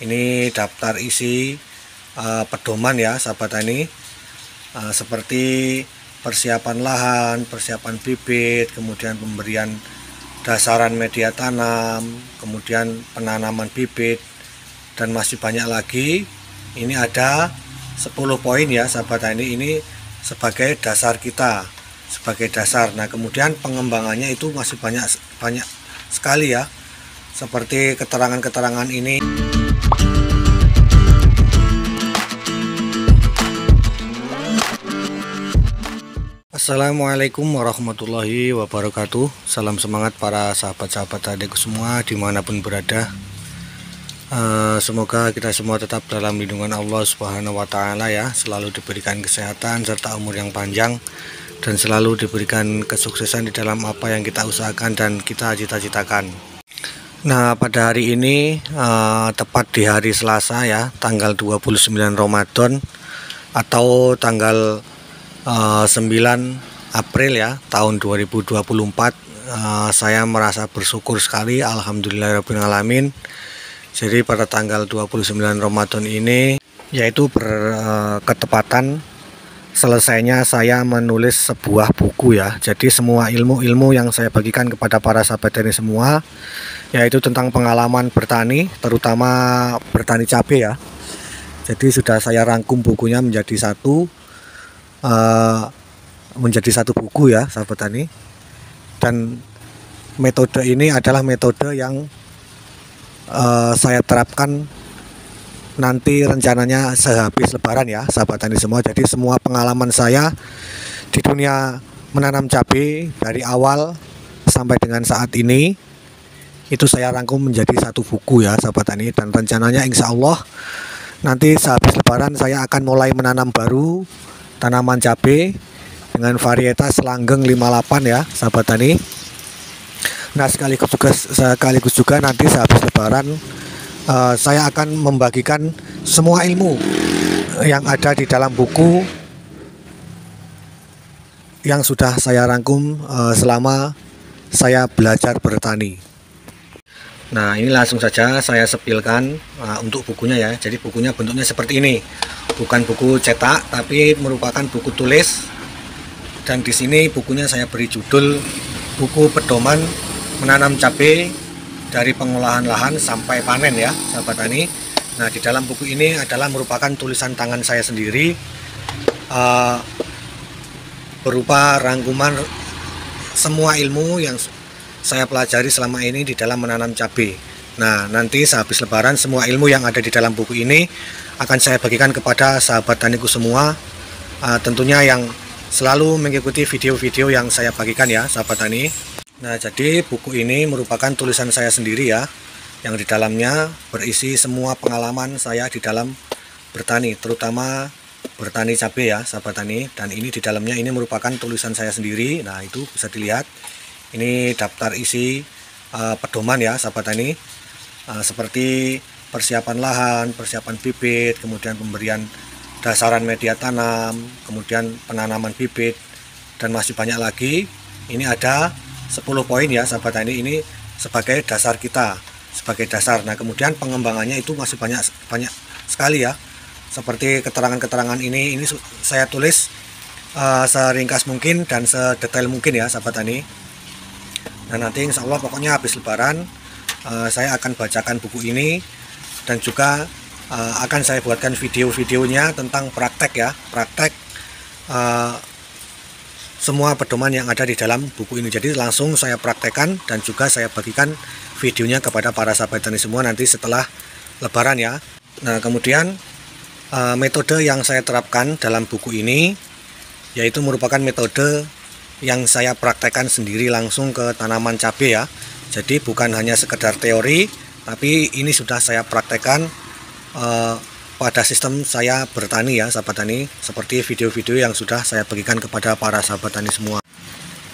Ini daftar isi pedoman ya sahabat tani, seperti persiapan lahan, persiapan bibit, kemudian pemberian dasaran media tanam, kemudian penanaman bibit, dan masih banyak lagi. Ini ada 10 poin ya sahabat tani, ini sebagai dasar kita, sebagai dasar. Nah kemudian pengembangannya itu masih banyak sekali ya, seperti keterangan-keterangan ini. Assalamualaikum warahmatullahi wabarakatuh. Salam semangat para sahabat-sahabat adikku semua dimanapun berada. Semoga kita semua tetap dalam lindungan Allah Subhanahu wa Ta'ala ya, selalu diberikan kesehatan serta umur yang panjang, dan selalu diberikan kesuksesan di dalam apa yang kita usahakan dan kita cita-citakan. Nah pada hari ini tepat di hari Selasa ya, tanggal 29 Ramadan atau tanggal 9 April ya tahun 2024, saya merasa bersyukur sekali, alhamdulillahirabbil alamin. Jadi pada tanggal 29 Ramadan ini yaitu berketepatan selesainya saya menulis sebuah buku ya. Jadi semua ilmu-ilmu yang saya bagikan kepada para sahabat tani semua, yaitu tentang pengalaman bertani, terutama bertani cabai ya. Jadi sudah saya rangkum bukunya menjadi satu buku ya sahabat tani. Dan metode ini adalah metode yang saya terapkan nanti rencananya sehabis lebaran ya sahabat tani semua. Jadi semua pengalaman saya di dunia menanam cabai dari awal sampai dengan saat ini itu saya rangkum menjadi satu buku ya sahabat tani. Dan rencananya insya Allah nanti sehabis lebaran saya akan mulai menanam baru tanaman cabai dengan varietas langgeng 58 ya sahabat tani. Nah sekaligus juga nanti sehabis lebaran saya akan membagikan semua ilmu yang ada di dalam buku yang sudah saya rangkum selama saya belajar bertani. Nah ini langsung saja saya sepilkan untuk bukunya ya. Jadi bukunya bentuknya seperti ini, bukan buku cetak tapi merupakan buku tulis. Dan di sini bukunya saya beri judul buku pedoman menanam cabai dari pengolahan lahan sampai panen ya sahabat tani. Nah di dalam buku ini adalah merupakan tulisan tangan saya sendiri, berupa rangkuman semua ilmu yang saya pelajari selama ini di dalam menanam cabai. Nah nanti sehabis lebaran semua ilmu yang ada di dalam buku ini akan saya bagikan kepada sahabat taniku semua, tentunya yang selalu mengikuti video-video yang saya bagikan ya sahabat tani. Nah jadi buku ini merupakan tulisan saya sendiri ya, yang di dalamnya berisi semua pengalaman saya di dalam bertani, terutama bertani cabai ya sahabat tani. Dan ini di dalamnya ini merupakan tulisan saya sendiri. Nah itu bisa dilihat, ini daftar isi pedoman ya sahabat tani, seperti persiapan lahan, persiapan bibit, kemudian pemberian dasaran media tanam, kemudian penanaman bibit, dan masih banyak lagi. Ini ada 10 poin ya sahabat tani, ini sebagai dasar kita, sebagai dasar. Nah kemudian pengembangannya itu masih banyak sekali ya, seperti keterangan-keterangan ini saya tulis seringkas mungkin dan sedetail mungkin ya sahabat tani. Nah nanti insya Allah pokoknya habis lebaran saya akan bacakan buku ini, dan juga akan saya buatkan video-videonya tentang praktek ya, praktek semua pedoman yang ada di dalam buku ini. Jadi langsung saya praktekkan dan juga saya bagikan videonya kepada para sahabat tani semua nanti setelah lebaran ya. Nah kemudian metode yang saya terapkan dalam buku ini yaitu merupakan metode yang saya praktekkan sendiri langsung ke tanaman cabai ya. Jadi bukan hanya sekedar teori, tapi ini sudah saya praktekkan pada sistem saya bertani ya sahabat tani, seperti video-video yang sudah saya bagikan kepada para sahabat tani semua.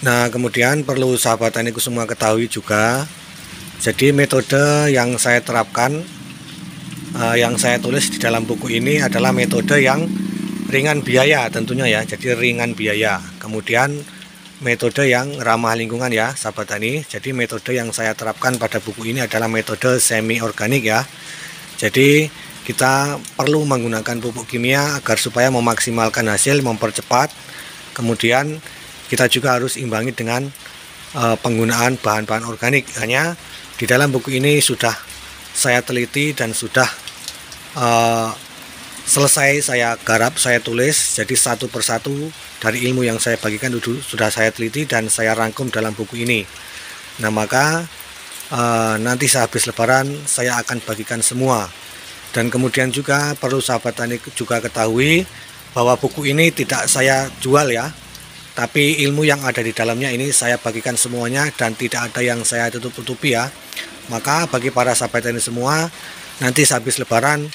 Nah kemudian perlu sahabat taniku semua ketahui juga, jadi metode yang saya terapkan, yang saya tulis di dalam buku ini adalah metode yang ringan biaya tentunya ya, jadi ringan biaya. Kemudian metode yang ramah lingkungan ya sahabat tani. Jadi metode yang saya terapkan pada buku ini adalah metode semi organik ya. Jadi kita perlu menggunakan pupuk kimia agar supaya memaksimalkan hasil, mempercepat. Kemudian kita juga harus imbangi dengan penggunaan bahan-bahan organik. Hanya di dalam buku ini sudah saya teliti dan sudah selesai saya garap, saya tulis. Jadi satu persatu dari ilmu yang saya bagikan sudah saya teliti dan saya rangkum dalam buku ini. Nah, maka nanti sehabis lebaran saya akan bagikan semua. Dan kemudian juga perlu sahabat tani juga ketahui bahwa buku ini tidak saya jual ya, tapi ilmu yang ada di dalamnya ini saya bagikan semuanya dan tidak ada yang saya tutup-tutupi ya. Maka bagi para sahabat tani semua, nanti sehabis lebaran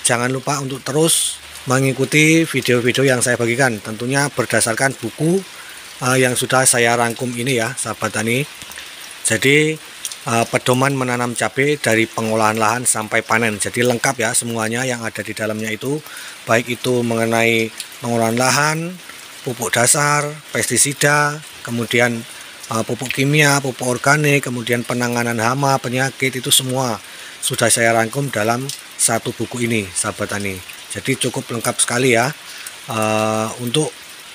jangan lupa untuk terus mengikuti video-video yang saya bagikan, tentunya berdasarkan buku yang sudah saya rangkum ini ya sahabat tani. Jadi pedoman menanam cabai dari pengolahan lahan sampai panen, jadi lengkap ya semuanya yang ada di dalamnya itu, baik itu mengenai pengolahan lahan, pupuk dasar, pestisida, kemudian pupuk kimia, pupuk organik, kemudian penanganan hama, penyakit, itu semua sudah saya rangkum dalam satu buku ini sahabat tani. Jadi cukup lengkap sekali ya untuk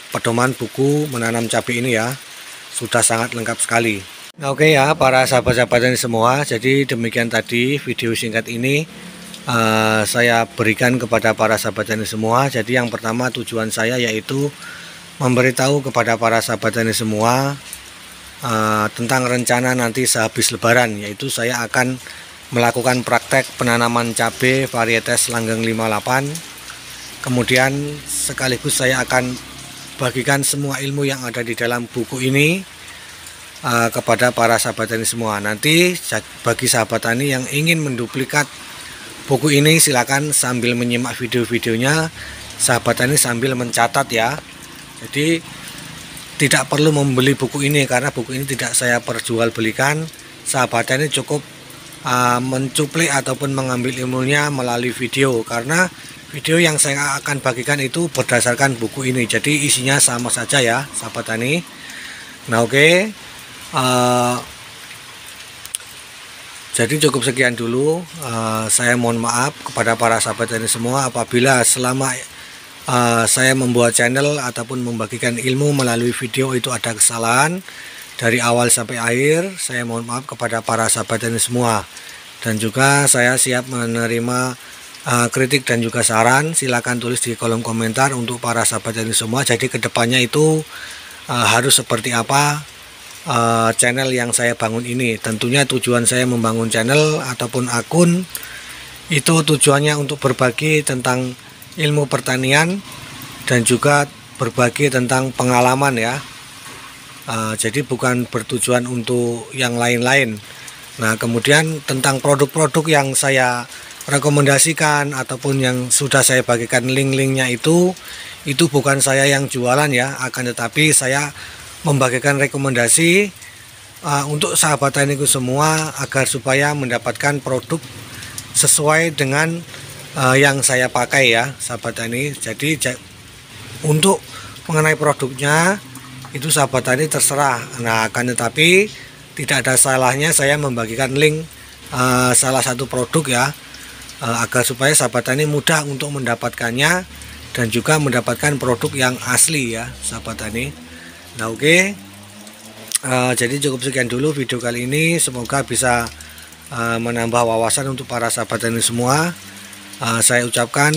pedoman buku menanam cabai ini ya, sudah sangat lengkap sekali. Nah, oke ya para sahabat-sahabat ini semua, jadi demikian tadi video singkat ini saya berikan kepada para sahabat ini semua. Jadi yang pertama tujuan saya yaitu memberitahu kepada para sahabat ini semua tentang rencana nanti sehabis lebaran, yaitu saya akan melakukan praktek penanaman cabai varietas langgeng 58. Kemudian sekaligus saya akan bagikan semua ilmu yang ada di dalam buku ini kepada para sahabat tani semua. Nanti bagi sahabat tani yang ingin menduplikat buku ini, silakan sambil menyimak video-videonya sahabat tani sambil mencatat ya. Jadi tidak perlu membeli buku ini karena buku ini tidak saya perjualbelikan. Sahabat tani cukup mencuplik ataupun mengambil ilmunya melalui video, karena video yang saya akan bagikan itu berdasarkan buku ini. Jadi isinya sama saja ya sahabat tani. Nah, oke. Jadi cukup sekian dulu. Saya mohon maaf kepada para sahabat ini semua apabila selama saya membuat channel ataupun membagikan ilmu melalui video itu ada kesalahan dari awal sampai akhir. Saya mohon maaf kepada para sahabat ini semua, dan juga saya siap menerima kritik dan juga saran. Silakan tulis di kolom komentar untuk para sahabat ini semua. Jadi kedepannya itu harus seperti apa channel yang saya bangun ini. Tentunya tujuan saya membangun channel ataupun akun itu tujuannya untuk berbagi tentang ilmu pertanian dan juga berbagi tentang pengalaman ya. Jadi bukan bertujuan untuk yang lain-lain. Nah, kemudian tentang produk-produk yang saya rekomendasikan ataupun yang sudah saya bagikan link-linknya itu bukan saya yang jualan ya, akan tetapi saya membagikan rekomendasi untuk sahabat taniku semua agar supaya mendapatkan produk sesuai dengan yang saya pakai ya sahabat tani. Jadi untuk mengenai produknya itu sahabat tani terserah. Nah, akan tetapi tidak ada salahnya saya membagikan link salah satu produk ya, agar supaya sahabat tani mudah untuk mendapatkannya dan juga mendapatkan produk yang asli ya sahabat tani. Nah, oke. Jadi cukup sekian dulu video kali ini. Semoga bisa menambah wawasan untuk para sahabat tani semua. Saya ucapkan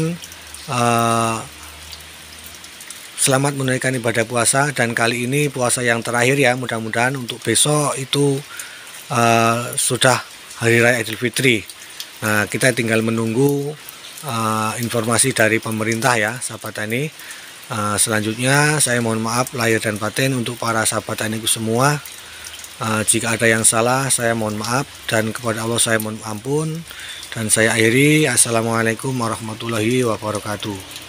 selamat menunaikan ibadah puasa, dan kali ini puasa yang terakhir ya. Mudah-mudahan untuk besok itu sudah Hari Raya Idul Fitri. Nah, kita tinggal menunggu informasi dari pemerintah ya sahabat tani. Selanjutnya saya mohon maaf lahir dan batin untuk para sahabat taniku semua. Jika ada yang salah saya mohon maaf, dan kepada Allah saya mohon ampun. Dan saya akhiri, assalamualaikum warahmatullahi wabarakatuh.